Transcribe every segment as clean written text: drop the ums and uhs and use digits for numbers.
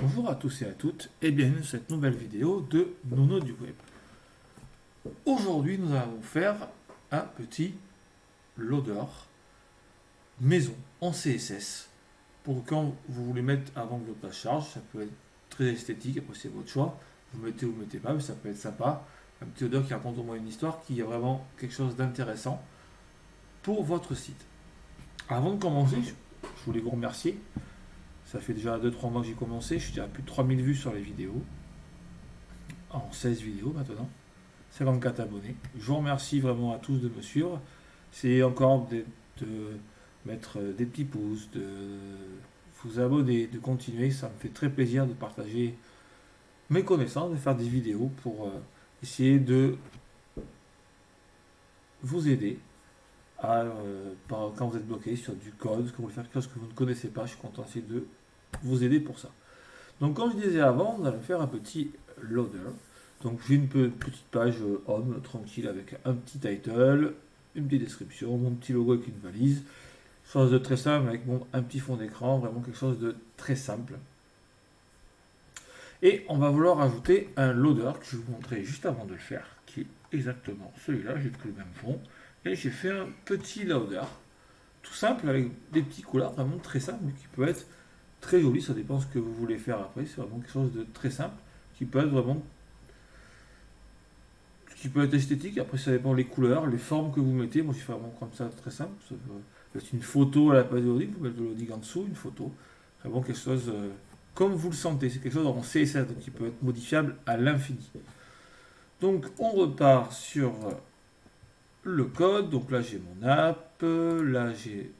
Bonjour à tous et à toutes et bienvenue dans cette nouvelle vidéo de Nono du Web. Aujourd'hui, nous allons faire un petit loader maison en CSS pour quand vous voulez mettre avant que votre page charge. Ça peut être très esthétique, après c'est votre choix. Vous mettez ou vous mettez pas, mais ça peut être sympa. Un petit loader qui raconte au moins une histoire, qui est vraiment quelque chose d'intéressant pour votre site. Avant de commencer, je voulais vous remercier. Ça fait déjà 2-3 mois que j'ai commencé. Je suis déjà à plus de 3000 vues sur les vidéos. En 16 vidéos maintenant. 54 abonnés. Je vous remercie vraiment à tous de me suivre. C'est encore de mettre des petits pouces, de vous abonner, de continuer. Ça me fait très plaisir de partager mes connaissances, de faire des vidéos pour essayer de vous aider quand vous êtes bloqué sur du code, que vous voulez faire quelque chose que vous ne connaissez pas. Je suis content aussi de vous aider pour ça. Donc comme je disais avant, on allait faire un petit loader. Donc j'ai une petite page home tranquille avec un petit title, une petite description, mon petit logo avec une valise. Chose de très simple avec un petit fond d'écran, vraiment quelque chose de très simple. Et on va vouloir ajouter un loader que je vais vous montrer juste avant de le faire, qui est exactement celui-là. J'ai pris le même fond et j'ai fait un petit loader, tout simple avec des petits couleurs, vraiment très simple, mais qui peut être très joli. Ça dépend ce que vous voulez faire après. C'est vraiment quelque chose de très simple qui peut être vraiment qui peut être esthétique. Après, ça dépend les couleurs, les formes que vous mettez. Moi, j'ai fait vraiment comme ça, très simple. Ça peut être une photo à la place de loading. Vous mettez le loading en dessous, une photo. Vraiment quelque chose comme vous le sentez. C'est quelque chose en CSS, donc qui peut être modifiable à l'infini. Donc, on repart sur le code. Donc là, j'ai mon app. Là, j'ai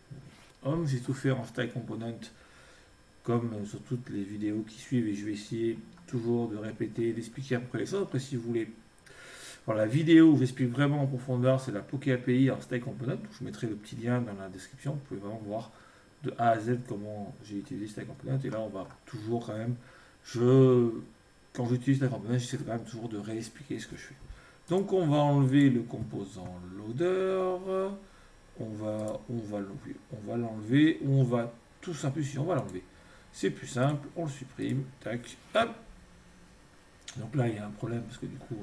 Home. J'ai tout fait en style component, comme sur toutes les vidéos qui suivent. Et je vais essayer toujours de répéter, d'expliquer après les choses. Après, si vous voulez. Alors, la vidéo où j'explique vraiment en profondeur, c'est la Poké API en Style Component. Je mettrai le petit lien dans la description. Vous pouvez vraiment voir de A à Z comment j'ai utilisé Style Component. Et là, on va toujours quand même, quand j'utilise Style Component, j'essaie quand même toujours de réexpliquer ce que je fais. Donc, on va enlever le composant loader. On va l'enlever. On va tout simplifier. On va l'enlever. C'est plus simple. On le supprime. Tac. Hop. Donc là, il y a un problème parce que du coup.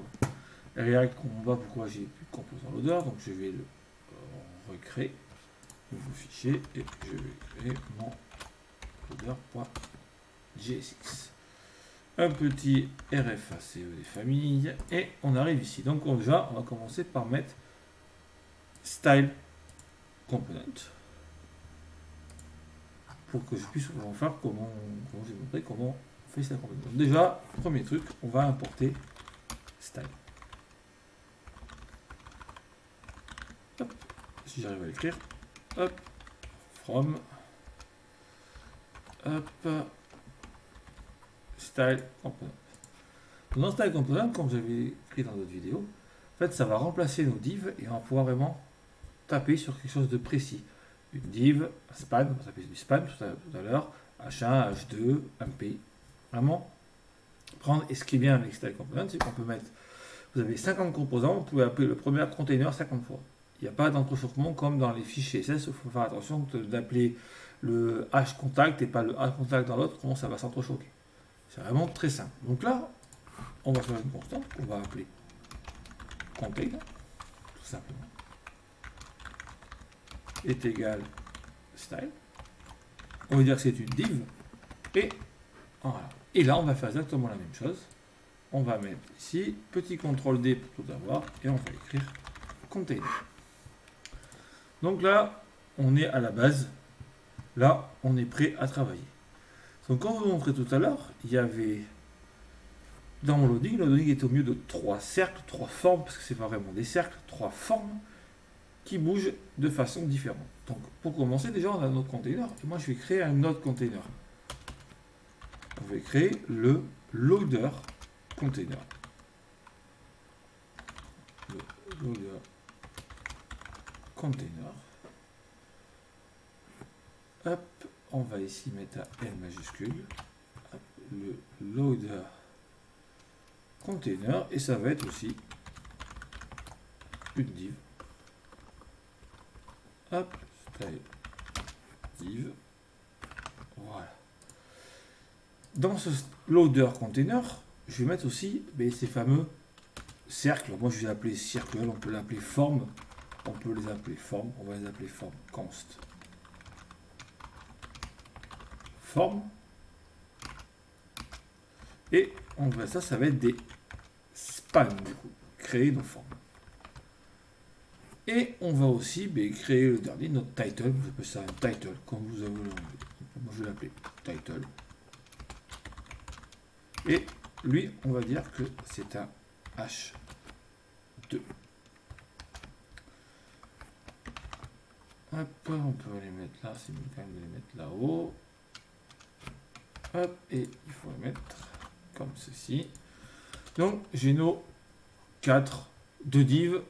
React, on voit pourquoi j'ai plus de composant loader, donc je vais le recréer, nouveau fichier, et je vais créer mon loader.jsx. Un petit RFACE des familles, et on arrive ici. Donc déjà, on va commencer par mettre style component, pour que je puisse vous en faire comment je vais montrer comment on fait style component. Donc déjà, premier truc, on va importer style. Hop, si j'arrive à l'écrire, hop, from, hop, style component. Dans style component, comme j'avais écrit dans d'autres vidéos, en fait, ça va remplacer nos divs et on va pouvoir vraiment taper sur quelque chose de précis. Une div, un span, on va taper du span tout à l'heure, H1, H2, MP. Vraiment prendre, et ce qui est bien avec style component, c'est qu'on peut mettre, vous avez 50 composants, vous pouvez appeler le premier container 50 fois. Il n'y a pas d'entrechoquement comme dans les fichiers CSS. Il faut faire attention d'appeler le H contact et pas le H contact dans l'autre, comment ça va s'entrechoquer. C'est vraiment très simple. Donc là, on va faire une constante qu'on va appeler container, tout simplement, est égal style. On va dire que c'est une div. Et voilà. Et là, on va faire exactement la même chose. On va mettre ici, petit CTRL D pour tout avoir, et on va écrire container. Donc là, on est à la base. Là, on est prêt à travailler. Donc, comme je vous montrais tout à l'heure, il y avait dans mon loading, le loading est au milieu de 3 cercles, 3 formes, parce que c'est pas vraiment des cercles, 3 formes qui bougent de façon différente. Donc, pour commencer, déjà, on a notre container. Et moi, je vais créer un autre container. On va créer le loader container. Le loader container. Hop, on va ici mettre un L majuscule. Hop, le loader container, et ça va être aussi une div. Hop, style div. Voilà. dans ce loader container, je vais mettre aussi ces fameux cercles. Moi, je vais l'appeler circle, on peut l'appeler forme, on peut les appeler forme, on va les appeler forme const. Forme. Et on va ça va être des spans, du coup, créer nos formes. Et on va aussi créer le dernier, notre title, vous appelez ça un title, comme vous avez envie. Moi, je vais l'appeler title. Et lui, on va dire que c'est un H2. Hop, on peut les mettre là, c'est mieux quand même de les mettre là-haut. Hop, et il faut les mettre comme ceci. Donc, j'ai nos 4, 2 divs,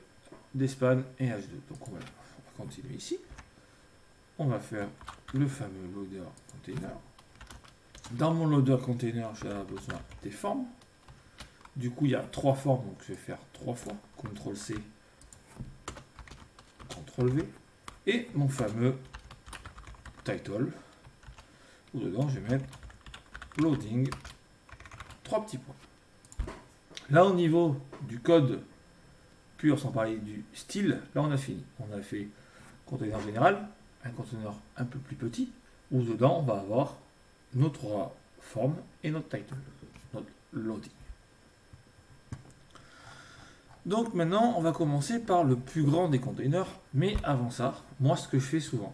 des spans et H2. Donc, on va continuer ici. On va faire le fameux loader container. Dans mon loader container, j'ai besoin des formes. Du coup, il y a 3 formes, donc je vais faire 3 fois. CTRL-C, CTRL-V. Et mon fameux title, où dedans, je vais mettre loading, 3 petits points. Là, au niveau du code pur, sans parler du style, là, on a fini. On a fait container général, un container un peu plus petit, où dedans, on va avoir nos 3 formes et notre title, notre loading. Donc maintenant, on va commencer par le plus grand des containers, mais avant ça, moi ce que je fais souvent,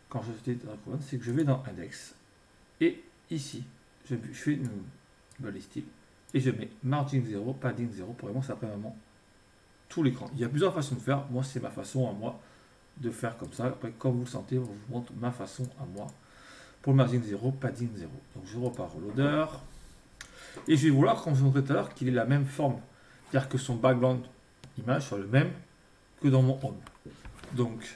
quand je fais Drag, c'est que je vais dans Index, et ici, je fais une ballistique, et je mets margin 0, padding 0, pour vraiment ça prend vraiment tout l'écran. Il y a plusieurs façons de faire, moi c'est ma façon à moi de faire comme ça, après comme vous le sentez, je vous montre ma façon à moi. Pour le margin 0, padding 0. Donc je repars au loader. Et je vais vouloir, comme je vous montrais tout à l'heure, qu'il ait la même forme. C'est-à-dire que son background image soit le même que dans mon home. Donc,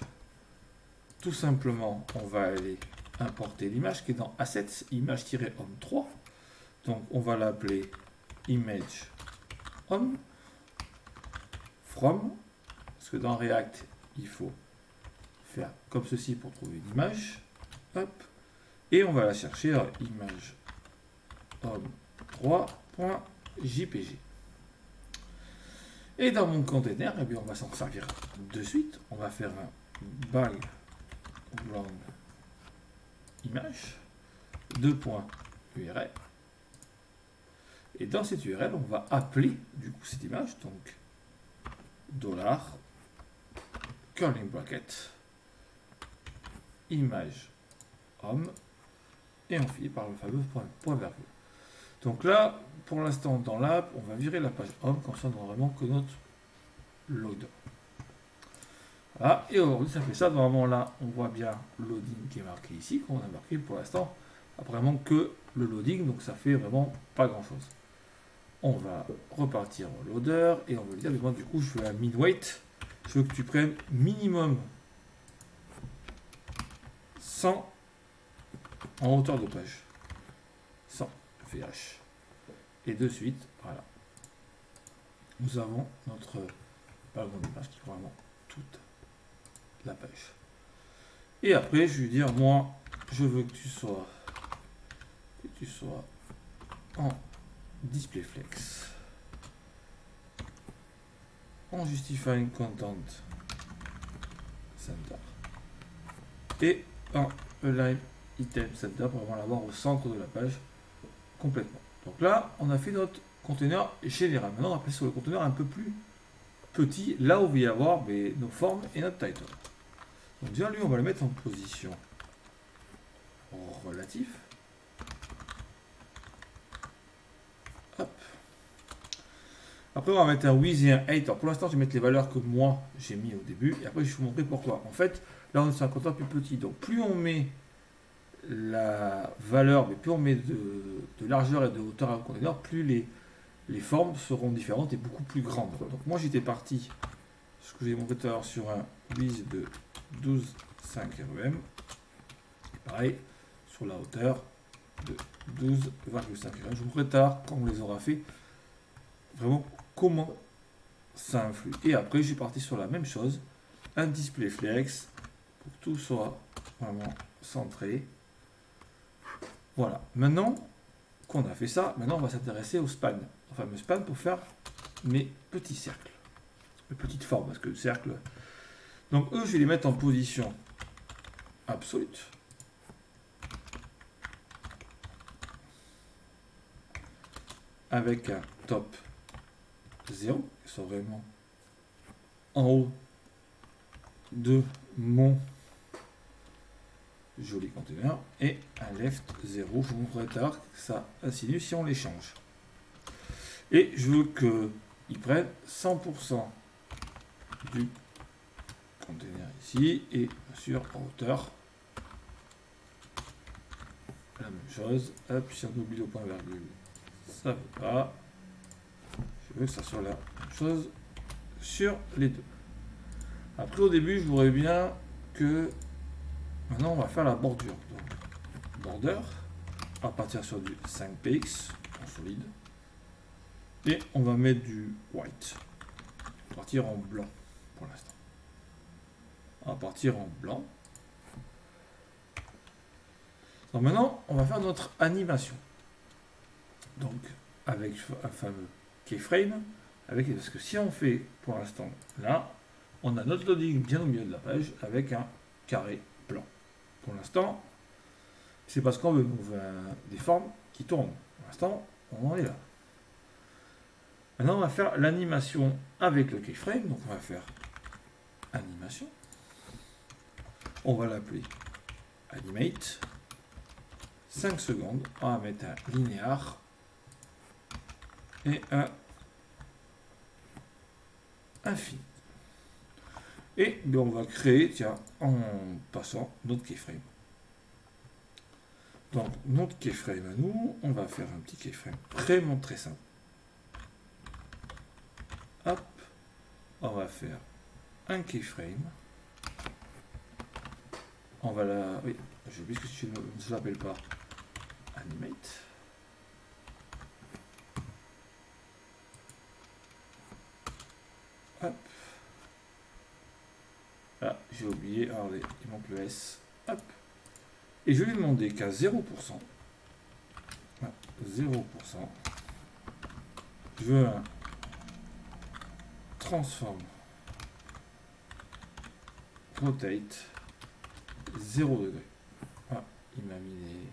tout simplement, on va aller importer l'image qui est dans Assets, image-home 3. Donc, on va l'appeler image home from. Parce que dans React, il faut faire comme ceci pour trouver une image. Hop. Et on va la chercher à image home 3.jpg. Et dans mon container, eh bien, on va s'en servir de suite. On va faire un background image 2.url. Et dans cette URL, on va appeler du coup cette image, donc dollar curling bracket image home, et on finit par le fameux point virgule. Donc là, pour l'instant, dans l'app, on va virer la page home, comme ça, on n'aura vraiment que notre loader. Voilà, et aujourd'hui, ça fait ça. Normalement, là, on voit bien le loading qui est marqué ici, qu'on a marqué pour l'instant, vraiment que le loading, donc ça fait vraiment pas grand-chose. On va repartir au loader, et on va lui dire, mais moi, du coup, je veux un min-weight, je veux que tu prennes minimum 100 en hauteur de page. 100 VH. Et de suite, voilà. Nous avons notre background d'image qui prend vraiment toute la page. Et après, je vais dire, moi, je veux que tu sois en display flex, en justifying content center et en align item center pour vraiment l'avoir au centre de la page complètement. Donc là, on a fait notre container général. Maintenant, on va passer sur le container un peu plus petit, là où il va y avoir nos formes et notre title. Donc déjà, lui, on va le mettre en position relative. Hop. Après, on va mettre un with et un 8. Alors pour l'instant, je vais mettre les valeurs que moi, j'ai mis au début. Et après, je vais vous montrer pourquoi. En fait, là, on est sur un container plus petit. Donc plus on met la valeur, mais plus on met de largeur et de hauteur à un container, plus les formes seront différentes et beaucoup plus grandes. Donc moi j'étais parti, ce que j'ai montré tout à l'heure, sur un width de 12,5 rem. Pareil, sur la hauteur de 12,5 rem. Je vous montrerai tout à l'heure quand on les aura fait, vraiment comment ça influe. Et après j'ai parti sur la même chose, un display flex, pour que tout soit vraiment centré. Voilà. Maintenant, qu'on a fait ça, maintenant on va s'intéresser au span. Au fameux span pour faire mes petits cercles. Les petites formes, parce que le cercle... Donc eux, je vais les mettre en position absolue. Avec un top 0, qui sont vraiment en haut de mon joli conteneur, et un left 0. Je vous montrerai tard que ça insinue si on les change. Et je veux qu'ils prennent 100% du conteneur ici, et bien sûr en hauteur. La même chose. Hop, si on oublie le point virgule, ça ne veut pas. Je veux que ça soit la même chose sur les deux. Après, au début, je voudrais bien que... Maintenant, on va faire la bordure. Donc, border, on va partir sur du 5px en solide. Et on va mettre du white. On va partir en blanc pour l'instant. On va partir en blanc. Donc maintenant, on va faire notre animation. Donc, avec un fameux keyframe. Parce que si on fait, pour l'instant, là, on a notre loading bien au milieu de la page avec un carré blanc. Pour l'instant, c'est parce qu'on veut des formes qui tournent. Pour l'instant, on en est là. Maintenant, on va faire l'animation avec le keyframe. Donc, on va faire animation. On va l'appeler animate. 5 secondes. On va mettre un linéaire et un infini. Et bien, on va créer, tiens, en passant notre keyframe. Donc, notre keyframe à nous, on va faire un petit keyframe vraiment très simple. Hop, on va faire un keyframe. On va la... Oui, j'ai oublié que je ne l'appelle pas animate. Hop. Là, j'ai oublié, alors il manque le S. Hop. Et je vais lui demander qu'à 0%. Ah, 0%. Je veux un transform rotate 0 degré. Ah, il m'a mis les...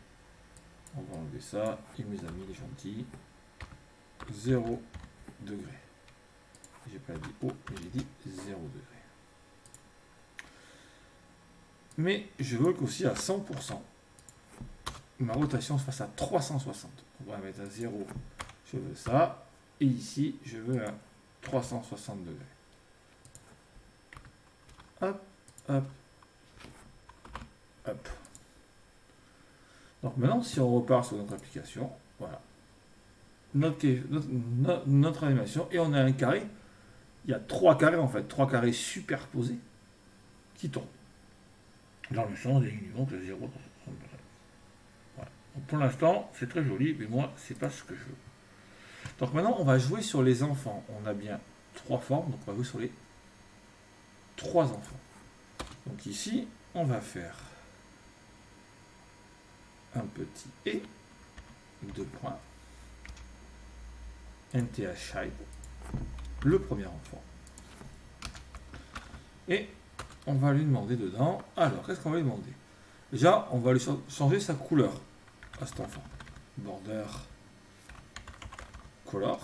On va enlever ça. Il me les a mis les gentils. 0 degré. J'ai pas dit haut, mais j'ai dit 0 degré. Mais je veux qu'aussi à 100%, ma rotation se fasse à 360. On va mettre à 0, je veux ça. Et ici, je veux un 360 degrés. Hop, hop, hop. Donc maintenant, si on repart sur notre application, voilà. Notre animation, et on a un carré. Il y a 3 carrés en fait, 3 carrés superposés qui tombent. Dans le sens des lignes, donc le 0. Voilà. Donc pour l'instant, c'est très joli, mais moi, c'est pas ce que je veux. Donc maintenant, on va jouer sur les enfants. On a bien 3 formes, donc on va jouer sur les 3 enfants. Donc ici, on va faire un petit et 2 points. NTH child, le premier enfant. Et on va lui demander dedans. Alors, qu'est-ce qu'on va lui demander? Déjà, on va lui changer sa couleur à cet enfant. Border color.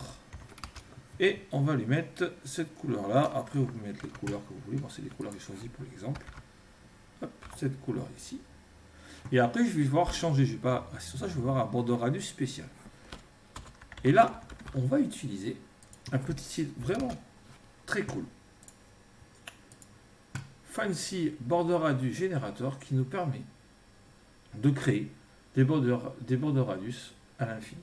Et on va lui mettre cette couleur-là. Après, vous pouvez mettre les couleurs que vous voulez. Bon, c'est les couleurs que j'ai choisies pour l'exemple. Hop, cette couleur ici. Et après, je vais voir changer. Je vais pas rester sur ça, je vais voir un border radius spécial. Et là, on va utiliser un petit site vraiment très cool. Fancy border radius générateur qui nous permet de créer des border radius à l'infini.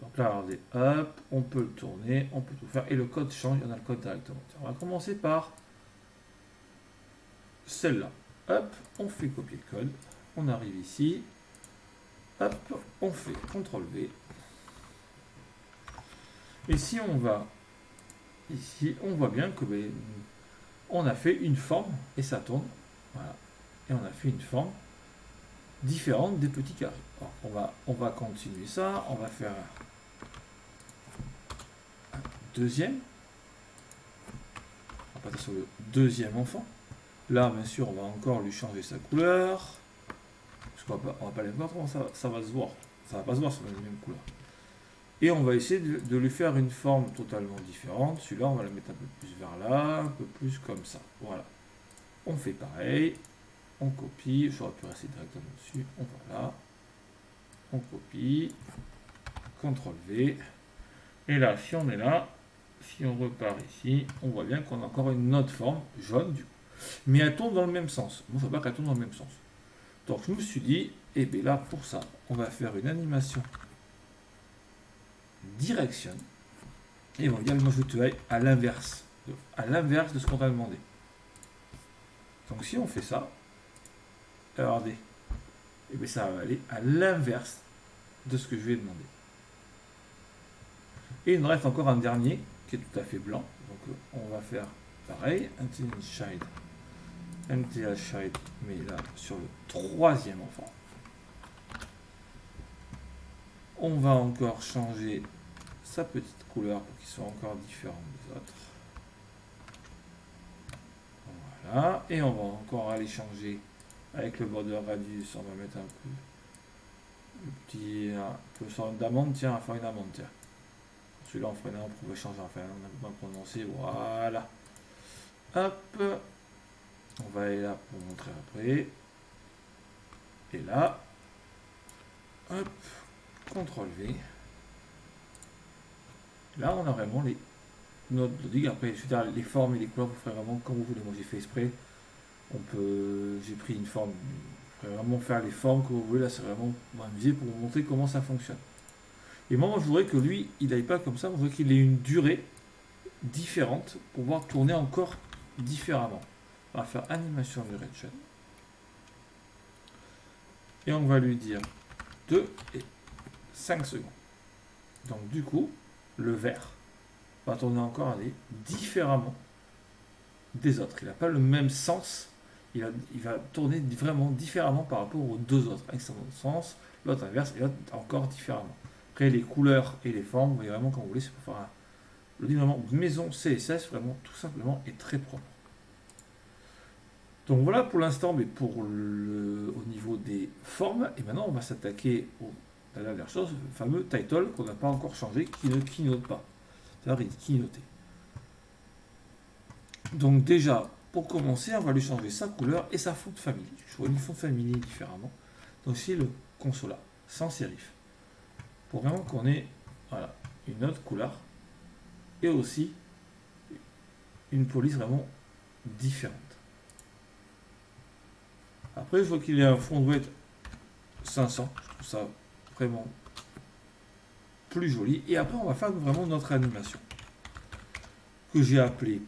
Donc là, regardez, hop, on peut le tourner, on peut tout faire, et le code change, on a le code directement. On va commencer par celle-là. Hop, on fait copier le code, on arrive ici, hop, on fait CTRL-V. Et si on va ici, on voit bien que on a fait une forme, et ça tourne, voilà, et on a fait une forme différentes des petits carrés. Alors, on va continuer ça, on va faire un deuxième. On va passer sur le deuxième enfant. Là, bien sûr, on va encore lui changer sa couleur. Parce qu'on va pas les voir, ça va se voir. Ça va pas se voir sur la même couleur. Et on va essayer de lui faire une forme totalement différente. Celui-là, on va le mettre un peu plus vers là, un peu plus comme ça. Voilà. On fait pareil. On copie. J'aurais pu rester directement dessus. On va là. On copie. CTRL V. Et là, si on est là, si on repart ici, on voit bien qu'on a encore une autre forme, jaune du coup. Mais elle tourne dans le même sens. Moi, je ne veux pas qu'elle tourne dans le même sens. Donc, je me suis dit, et bien là, pour ça, on va faire une animation direction. Et on va dire, moi, je te aille à l'inverse de ce qu'on t'a demandé. Donc, si on fait ça, regardez, et bien ça va aller à l'inverse de ce que je lui ai demandé. Et il nous reste encore un dernier qui est tout à fait blanc. Donc, on va faire pareil, MTL Shade, mais là, sur le troisième enfant. On va encore changer sa petite couleur pour qu'il soit encore différent des autres. Voilà. Et on va encore aller changer avec le border radius. On va mettre un peu le petit peu d'amande. Tiens, on va faire une amande. Tiens. Celui-là, on ferait on pouvait changer. Enfin, on a bien prononcé. Voilà. Hop. On va aller là pour montrer après. Et là. Hop. CTRL V. Là, on a vraiment notre loading. Après, je veux dire, les formes et les couleurs, vous ferez vraiment comme vous voulez. Moi, j'ai fait exprès. J'ai pris une forme. Vous pourrez vraiment faire les formes que vous voulez. Là, c'est vraiment m'amuser pour vous montrer comment ça fonctionne. Et moi, je voudrais que lui, il n'aille pas comme ça. Je voudrais qu'il ait une durée différente pour pouvoir tourner encore différemment. On va faire animation direction. Et on va lui dire 2 et 5 secondes. Donc, du coup, le vert va tourner encore différemment des autres. Il n'a pas le même sens. Il va tourner vraiment différemment par rapport aux deux autres. Avec son autre sens, l'autre inverse et l'autre encore différemment. Après, les couleurs et les formes, vous voyez vraiment quand vous voulez, c'est pour faire le vraiment maison CSS, vraiment tout simplement et très propre. Donc voilà pour l'instant, mais au niveau des formes. Et maintenant, on va s'attaquer à la dernière chose, le fameux title qu'on n'a pas encore changé, qui ne clignote pas. C'est-à-dire, il est clignoté. Donc déjà, pour commencer, on va lui changer sa couleur et sa font de famille. Je vois une font de famille différemment. Donc c'est le consola, sans sérif. Pour vraiment qu'on ait voilà, une autre couleur et aussi une police vraiment différente. Après, je vois qu'il y a un fond de weight 500. Je trouve ça vraiment plus joli. Et après, on va faire vraiment notre animation que j'ai appelée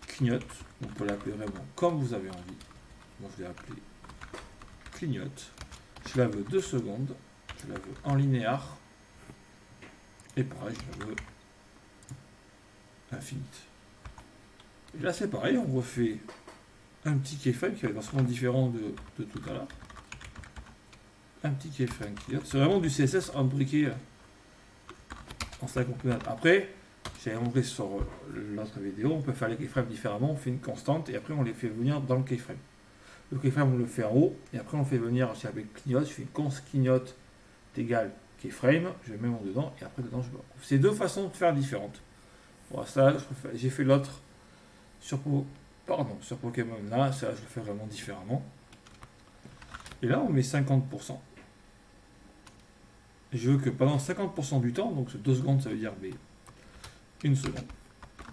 clignote. On peut l'appeler vraiment comme vous avez envie. Moi, je l'ai appelée clignote. Je la veux 2 secondes. Je la veux en linéaire. Et pareil, je la veux infinite. Et là, c'est pareil. On refait un petit keyframe qui va être vraiment différent de tout à l'heure. Un petit keyframe clignote. C'est vraiment du CSS imbriqué en stack component. Après, j'avais montré sur l'autre vidéo, on peut faire les keyframes différemment. On fait une constante et après, on les fait venir dans le keyframe. Le keyframe, on le fait en haut et après, on fait venir aussi avec clignote. Je fais une const clignote égale keyframe. Je mets mon dedans et après, dedans, je me retrouve. C'est deux façons de faire différentes. Bon, ça, j'ai fait l'autre sur Pokémon là. Ça, je le fais vraiment différemment. Et là, on met 50%. Je veux que pendant 50% du temps, donc 2 secondes, ça veut dire une seconde,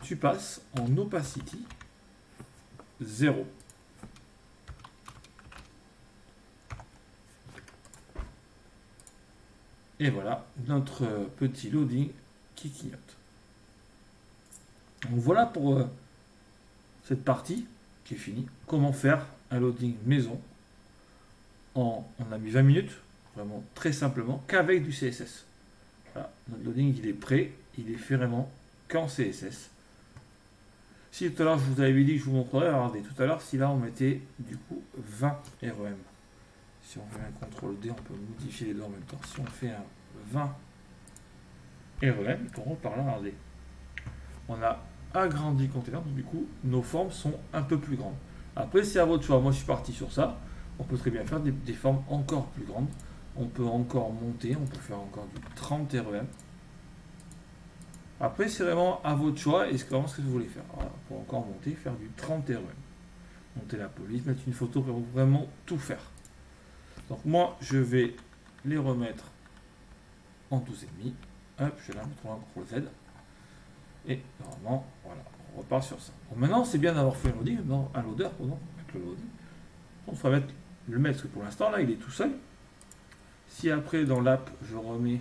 tu passes en opacity 0. Et voilà notre petit loading qui clignote. Donc voilà pour cette partie qui est finie. Comment faire un loading maison on a mis 20 minutes, vraiment très simplement, qu'avec du CSS. Voilà, notre loading il est prêt, il est fait vraiment qu'en CSS. Si tout à l'heure je vous avais dit que je vous montrerai, regardez, tout à l'heure si là on mettait du coup 20 REM Si on fait un CTRL D, on peut modifier les deux en même temps. Si on fait un 20 REM, ils pourront parler en D. On a agrandi le container, donc du coup, nos formes sont un peu plus grandes. Après, c'est à votre choix. Moi, je suis parti sur ça. On peut très bien faire des formes encore plus grandes. On peut encore monter, on peut faire encore du 30 REM. Après, c'est vraiment à votre choix et ce que vous voulez faire. Voilà, pour encore monter, faire du 30 REM. Monter la police, mettre une photo, vraiment tout faire. Donc moi, je vais les remettre en 12,5. Hop, je vais la mettre en CTRL Z. Et normalement, voilà, on repart sur ça. Bon, maintenant, c'est bien d'avoir fait un loading, un loader, pardon, avec le loading. On va mettre le mettre, parce que pour l'instant, là, il est tout seul. Si après, dans l'app, je remets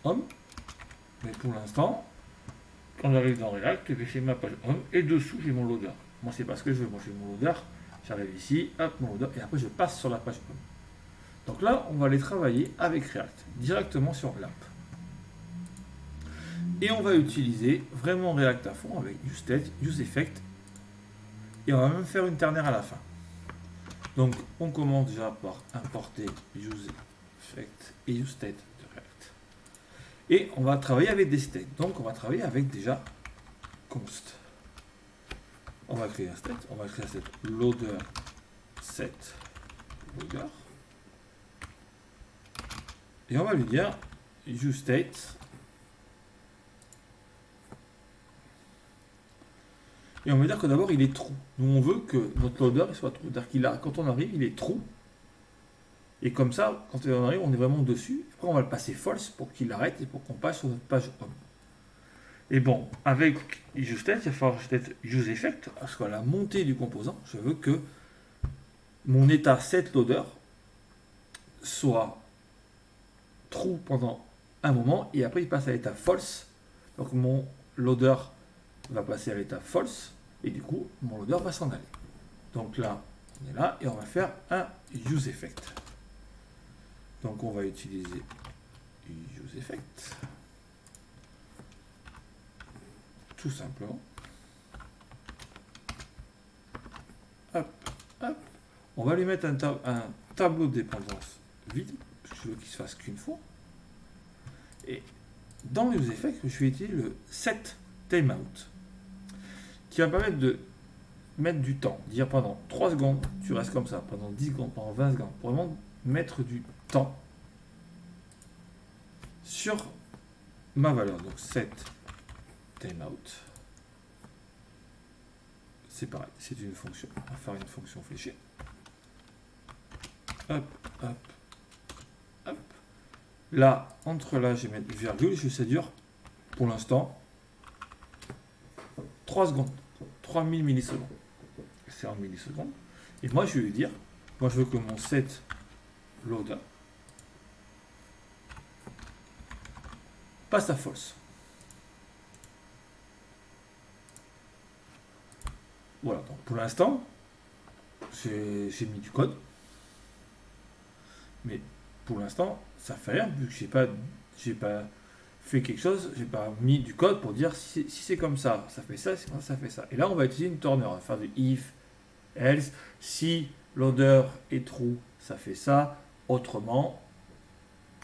Home, mais pour l'instant, quand j'arrive dans React, je vais chez ma page Home, et dessous, j'ai mon loader. Moi, c'est pas ce que je veux. Moi, j'ai mon loader. J'arrive ici, hop, mon loader, et après, je passe sur la page Home. Donc là, on va aller travailler avec React, directement sur l'app. Et on va utiliser vraiment React à fond avec UseState, UseEffect. Et on va même faire une ternaire à la fin. Donc on commence déjà par importer UseEffect et UseState de React. Et on va travailler avec des states. Donc on va travailler avec déjà const. On va créer un state. On va créer un state loader set loader. Et on va lui dire UseState. Et on va dire que d'abord il est true. Nous on veut que notre loader il soit true. C'est-à-dire qu'il a, quand on arrive, il est true. Et comme ça, quand on arrive, on est vraiment dessus. Après on va le passer false pour qu'il arrête et pour qu'on passe sur notre page home. Et bon, avec UseState, il va falloir peut-être UseEffect, parce qu'à la montée du composant, je veux que mon état set loader soit true pendant un moment et après il passe à l'état false. Donc mon loader va passer à l'état false et du coup mon loader va s'en aller. Donc là on est là et on va faire un UseEffect. Donc on va utiliser UseEffect tout simplement. Hop, hop. On va lui mettre un tableau de dépendance vide parce que je veux qu'il se fasse qu'une fois. Et dans le UseEffect, je vais utiliser le set timeout qui va permettre de mettre du temps, dire pendant 3 secondes, tu restes comme ça, pendant 10 secondes, pendant 20 secondes, pour vraiment mettre du temps sur ma valeur. Donc set timeout, c'est pareil, c'est une fonction. On va faire une fonction fléchée. Hop, hop, hop. Là, entre là, je vais mettre virgule, ça dure pour l'instant 3 secondes, 3000 millisecondes. C'est en millisecondes. Et moi, je vais lui dire, moi, je veux que mon set loader passe à false. Voilà, donc pour l'instant, j'ai mis du code. Mais pour l'instant, ça fait rien, vu que j'ai pas fait quelque chose, j'ai pas mis du code pour dire si c'est comme ça, ça fait ça, ça fait ça. Et là, on va utiliser une turner, on va faire du if, else, si loader est true, ça fait ça, autrement,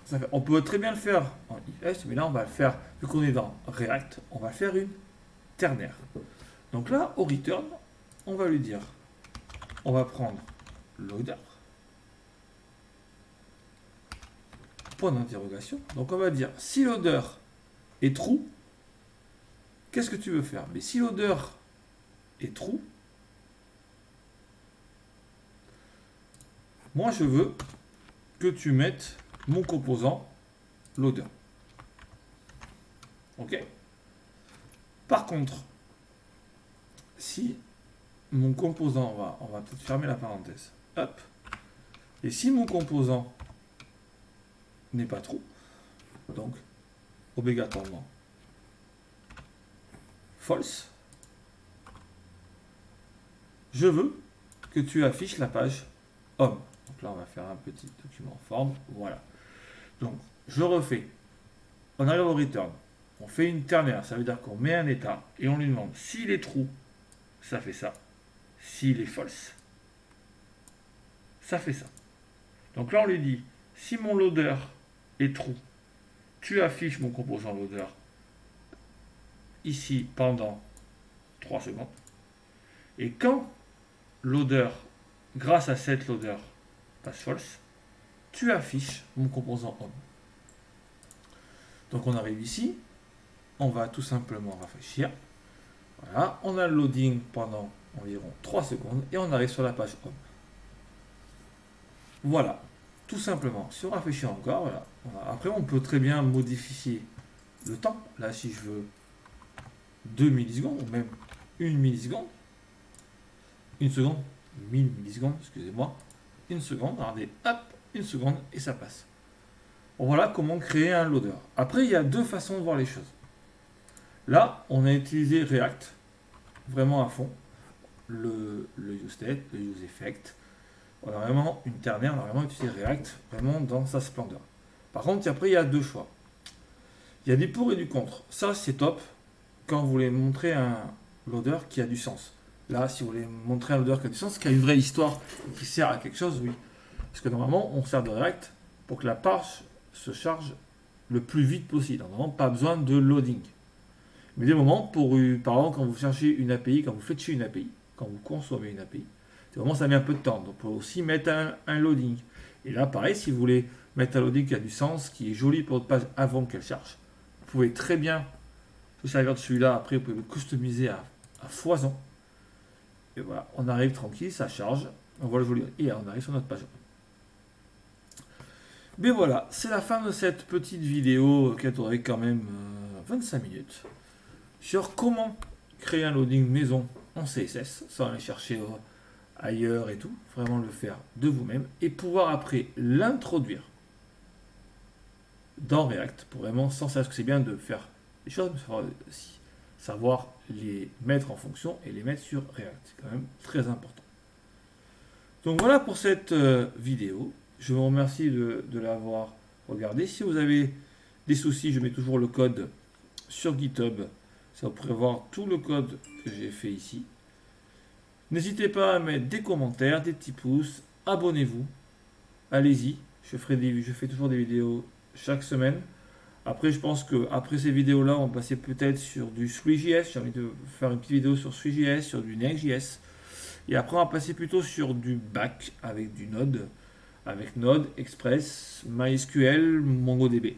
ça fait. On peut très bien le faire en if, else, mais là, on va le faire, vu qu'on est dans React, on va faire une ternaire. Donc là, au return, on va lui dire, on va prendre loader, point d'interrogation. Donc on va dire, si loader est true, qu'est-ce que tu veux faire? Mais si loader est true, moi je veux que tu mettes mon composant loader. Ok? Par contre, si mon composant, on va peut-être fermer la parenthèse. Hop. Et si mon composant n'est pas true, donc obligatoirement false, je veux que tu affiches la page home. Donc là, on va faire un petit document en forme. Voilà. Donc, je refais. On arrive au return. On fait une ternaire. Ça veut dire qu'on met un état et on lui demande s'il est true, ça fait ça. S'il est false, ça fait ça. Donc là, on lui dit, si mon loader est true, tu affiches mon composant loader ici pendant 3 secondes. Et quand loader, grâce à cette loader, passe false, tu affiches mon composant home. Donc on arrive ici, on va tout simplement rafraîchir. Voilà, on a le loading pendant environ 3 secondes et on arrive sur la page home. Voilà, tout simplement. Si on rafraîchit encore, voilà. Après on peut très bien modifier le temps. Là, si je veux 2 millisecondes ou même 1 milliseconde, 1 seconde, 1000 millisecondes, excusez-moi, 1 seconde, regardez, hop, 1 seconde et ça passe. Bon, voilà comment créer un loader. Après, il y a deux façons de voir les choses. Là, on a utilisé React vraiment à fond, le useState, le useEffect. On a vraiment une ternaire, on a vraiment utilisé React vraiment dans sa splendeur. Par contre, après, il y a deux choix. Il y a du pour et du contre. Ça, c'est top quand vous voulez montrer un loader qui a du sens. Là, si vous voulez montrer un loader qui a du sens, qui a une vraie histoire, qui sert à quelque chose, oui. Parce que normalement, on sert de React pour que la page se charge le plus vite possible. Normalement, pas besoin de loading. Mais des moments, par exemple, quand vous cherchez une API, quand vous fetchez une API, quand vous consommez une API, c'est vraiment ça met un peu de temps. Donc, on peut aussi mettre un loading. Et là, pareil, si vous voulez mettre un loading qui a du sens, qui est joli pour votre page avant qu'elle charge, vous pouvez très bien se servir de celui-là. Après, vous pouvez le customiser à foison. Et voilà, on arrive tranquille, ça charge, on voit le joli, et on arrive sur notre page. Mais voilà, c'est la fin de cette petite vidéo qui a duré quand même 25 minutes sur comment créer un loading maison en CSS sans aller chercher ailleurs et tout, vraiment le faire de vous-même et pouvoir après l'introduire dans React pour vraiment sans ça, parce que c'est bien de faire les choses, mais aussi savoir les mettre en fonction et les mettre sur React. C'est quand même très important. Donc voilà pour cette vidéo. Je vous remercie de l'avoir regardé. Si vous avez des soucis, je mets toujours le code sur GitHub. Ça vous pourrez voir tout le code que j'ai fait ici. N'hésitez pas à mettre des commentaires, des petits pouces. Abonnez-vous. Allez-y. Je fais toujours des vidéos chaque semaine. Après, je pense qu'après ces vidéos-là, on va passer peut-être sur du Three.js. J'ai envie de faire une petite vidéo sur Three.js, sur du Next.js. Et après, on va passer plutôt sur du back avec du Node. Avec Node, Express, MySQL, MongoDB.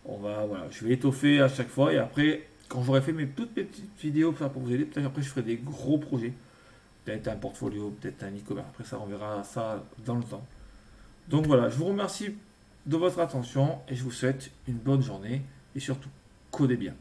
Voilà, je vais étoffer à chaque fois. Et après, quand j'aurai fait mes toutes petites vidéos pour vous aider, peut-être après, je ferai des gros projets. Peut-être un portfolio, peut-être un e-commerce. Après, ça, on verra ça dans le temps. Donc voilà, je vous remercie de votre attention et je vous souhaite une bonne journée et surtout, codez bien.